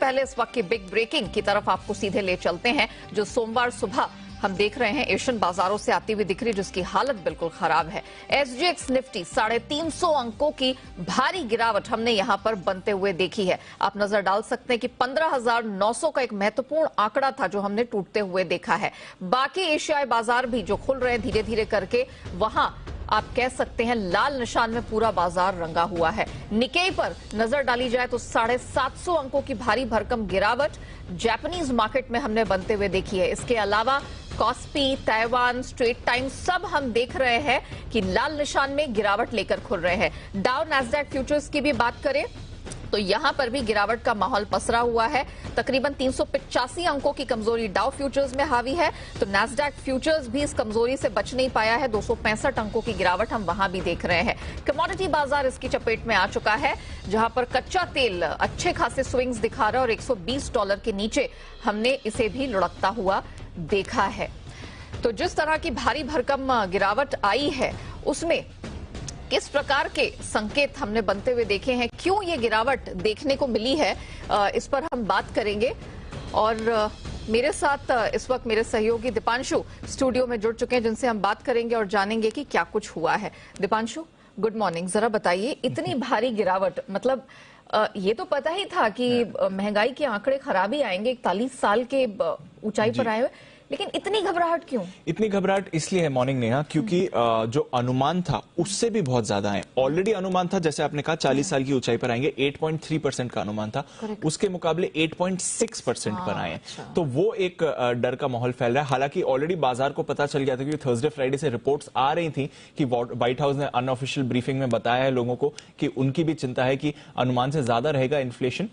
पहले इस वक्त की बिग ब्रेकिंग की तरफ आपको सीधे ले चलते हैं, जो सोमवार सुबह हम देख रहे हैं एशियन बाजारों से आती हुई दिख रही, जिसकी हालत बिल्कुल खराब है। एसजीएक्स निफ्टी 350 अंकों की भारी गिरावट हमने यहां पर बनते हुए देखी है। आप नजर डाल सकते हैं कि 15,900 का एक महत्वपूर्ण आंकड़ा था जो हमने टूटते हुए देखा है। बाकी एशियाई बाजार भी जो खुल रहे हैं धीरे धीरे करके, वहां आप कह सकते हैं लाल निशान में पूरा बाजार रंगा हुआ है। निकेई पर नजर डाली जाए तो 750 अंकों की भारी भरकम गिरावट जापानीज मार्केट में हमने बनते हुए देखी है। इसके अलावा कॉस्पी, ताइवान, स्ट्रेट टाइम्स सब हम देख रहे हैं कि लाल निशान में गिरावट लेकर खुल रहे हैं। डाउ नैस्डैक फ्यूचर्स की भी बात करें तो यहां पर भी गिरावट का माहौल पसरा हुआ है। तकरीबन 385 अंकों की कमजोरी डाउ फ्यूचर्स में हावी है, तो नैस्डैक फ्यूचर्स भी इस कमजोरी से बच नहीं पाया है। 265 अंकों की गिरावट हम वहां भी देख रहे हैं। कमोडिटी बाजार इसकी चपेट में आ चुका है, जहां पर कच्चा तेल अच्छे खासे स्विंग्स दिखा रहा है और $120 के नीचे हमने इसे भी लुढ़कता हुआ देखा है। तो जिस तरह की भारी भरकम गिरावट आई है, उसमें किस प्रकार के संकेत हमने बनते हुए देखे हैं, क्यों ये गिरावट देखने को मिली है, इस पर हम बात करेंगे। और मेरे साथ इस वक्त मेरे सहयोगी दीपांशु स्टूडियो में जुड़ चुके हैं, जिनसे हम बात करेंगे और जानेंगे कि क्या कुछ हुआ है। Deepanshu, good morning. जरा बताइए, इतनी भारी गिरावट, मतलब ये तो पता ही था कि महंगाई के आंकड़े खराब ही आएंगे, 41 साल के ऊंचाई पर आए हुए, लेकिन इतनी घबराहट क्यों? इतनी घबराहट इसलिए है मॉर्निंग नेहा, क्योंकि जो अनुमान था उससे भी बहुत ज्यादा है। ऑलरेडी अनुमान था, जैसे आपने कहा 40 साल की ऊंचाई पर आएंगे, 8.3% का अनुमान था, उसके मुकाबले 8.6% पर आए। तो वो एक डर का माहौल फैल रहा है। हालांकि ऑलरेडी बाजार को पता चल गया था, क्योंकि थर्सडे फ्राइडे से रिपोर्ट्स आ रही थी कि व्हाइट हाउस ने अनऑफिशियल ब्रीफिंग में बताया है लोगों को कि उनकी भी चिंता है कि अनुमान से ज्यादा रहेगा इन्फ्लेशन।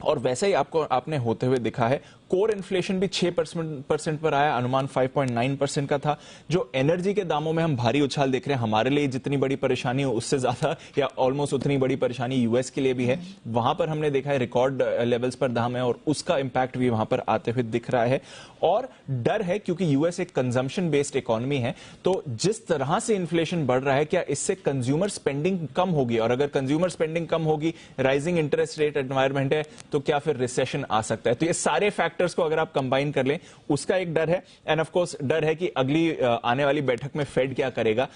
और वैसे ही आपने होते हुए दिखा है। कोर इन्फ्लेशन भी 6% पर आया, अनुमान 5.9% का था। जो एनर्जी के दामों में हम भारी उछाल देख रहे हैं, हमारे लिए जितनी बड़ी परेशानी है उससे ज्यादा या ऑलमोस्ट उतनी बड़ी परेशानी यूएस के लिए भी है। वहां पर हमने देखा है रिकॉर्ड लेवल्स पर दाम है और उसका इंपैक्ट भी वहां पर आते हुए दिख रहा है। और डर है, क्योंकि यूएस एक कंजम्पशन बेस्ड इकोनॉमी है, तो जिस तरह से इन्फ्लेशन बढ़ रहा है, क्या इससे कंज्यूमर स्पेंडिंग कम होगी? और अगर कंज्यूमर स्पेंडिंग कम होगी, राइजिंग इंटरेस्ट रेट एनवायरमेंट है, तो क्या फिर रिसेशन आ सकता है? तो ये सारे फैक्टर्स को अगर आप कंबाइन कर लें, उसका एक डर है। एंड ऑफ कोर्स डर है कि अगली आने वाली बैठक में फेड क्या करेगा।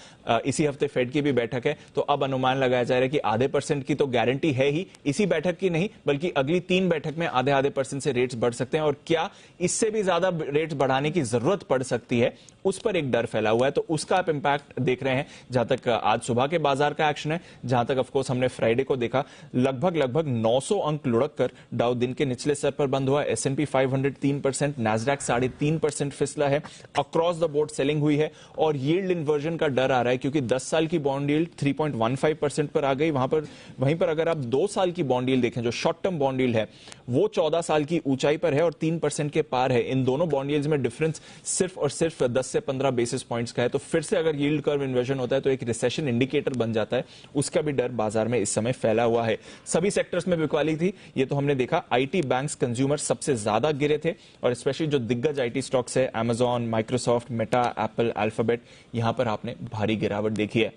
इसी हफ्ते फेड की भी बैठक है, तो अब अनुमान लगाया जा रहा है कि आधे % की तो गारंटी है ही, इसी बैठक की नहीं बल्कि अगली 3 बैठक में आधे % से रेट्स बढ़ सकते हैं। और क्या इससे भी ज्यादा रेट्स बढ़ाने की जरूरत पड़ सकती है, उस पर एक डर फैला हुआ है। तो उसका आप इंपैक्ट देख रहे हैं। जहां तक आज सुबह के बाजार का एक्शन है, जहां तक ऑफ कोर्स हमने फ्राइडे को देखा, लगभग 900 अंक लुढ़क कर डाउ दिन के निचले स्तर पर बंद हुआ। S&P 500 3%, नैस्डैक 3.5% फिसला है। अक्रॉस द बोर्ड सेलिंग हुई है और यील्ड इन्वर्जन का डर आ रहा है, क्योंकि 10 साल की बॉन्ड यील्ड 3.15% पर आ गई। वहीं पर अगर आप 2 साल की बॉन्ड यील्ड देखें, जो शॉर्ट टर्म बॉन्ड यील्ड है, वो 14 साल की ऊंचाई पर है और 3% के पार है। इन दोनों बॉन्ड यील्ड्स में डिफरेंस सिर्फ और सिर्फ 10 से 15 बेसिस पॉइंट्स का है। तो फिर से अगर यील्ड कर्व इन्वर्जन होता है तो एक रिसेशन इंडिकेटर बन जाता है। उसका भी डर बाजार में इस समय फैला हुआ है। सभी सेक्टर्स में बिकवाली थी, ये तो हमने देखा। आईटी, बैंक्स, कंज्यूमर सबसे ज्यादा गिरे थे और स्पेशली जो दिग्गज आईटी स्टॉक्स है, Amazon, Microsoft, Meta, Apple, alphabet, यहां पर आपने भारी गिरावट देखी है।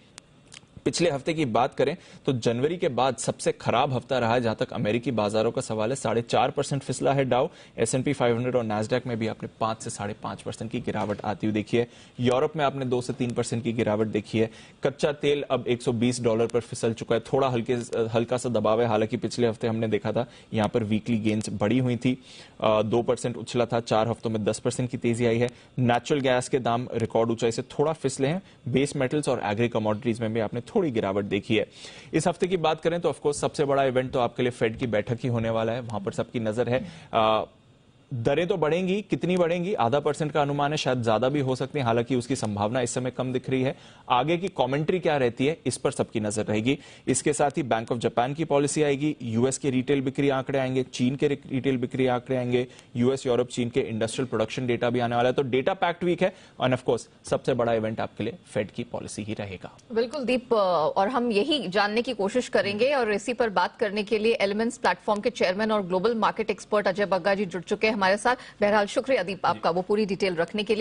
पिछले हफ्ते की बात करें तो जनवरी के बाद सबसे खराब हफ्ता रहा है जहां तक अमेरिकी बाजारों का सवाल है। 4.5% फिसला है डाउ। S&P 500 और नैस्डैक में भी आपने 5 से 5.5% की गिरावट आती हुई देखी है। यूरोप में आपने 2 से 3% की गिरावट देखी है। कच्चा तेल अब $120 पर फिसल चुका है। थोड़ा हल्का सा दबाव है। हालांकि पिछले हफ्ते हमने देखा था यहां पर वीकली गेन्स बढ़ी हुई थी, 2% उछला था। 4 हफ्तों में 10% की तेजी आई है। नेचुरल गैस के दाम रिकॉर्ड ऊंचाई से थोड़ा फिसले हैं। बेस मेटल्स और एग्री कमोडिटीज में भी आपने थोड़ी गिरावट देखी है। इस हफ्ते की बात करें तो ऑफकोर्स सबसे बड़ा इवेंट तो आपके लिए फेड की बैठक ही होने वाला है। वहां पर सबकी नजर है। दरें तो बढ़ेंगी, कितनी बढ़ेंगी? ½ % का अनुमान है, शायद ज्यादा भी हो सकती है। हालांकि उसकी संभावना इस समय कम दिख रही है। आगे की कमेंट्री क्या रहती है, इस पर सबकी नजर रहेगी। इसके साथ ही बैंक ऑफ जापान की पॉलिसी आएगी, यूएस के रिटेल बिक्री आंकड़े आएंगे, चीन के रिटेल बिक्री आंकड़े आएंगे, यूएस, यूरोप, चीन के इंडस्ट्रियल प्रोडक्शन डेटा भी आने वाला है। तो डेटा पैक्ड वीक है और ऑफकोर्स सबसे बड़ा इवेंट आपके लिए फेड की पॉलिसी ही रहेगा। बिल्कुल दीप, और हम यही जानने की कोशिश करेंगे और इसी पर बात करने के लिए एलिमेंट्स प्लेटफॉर्म के चेयरमैन और global market expert Ajay Bagga ji जुड़ चुके हैं हमारे साथ। बहरहाल शुक्रिया दीप आपका वो पूरी डिटेल रखने के लिए।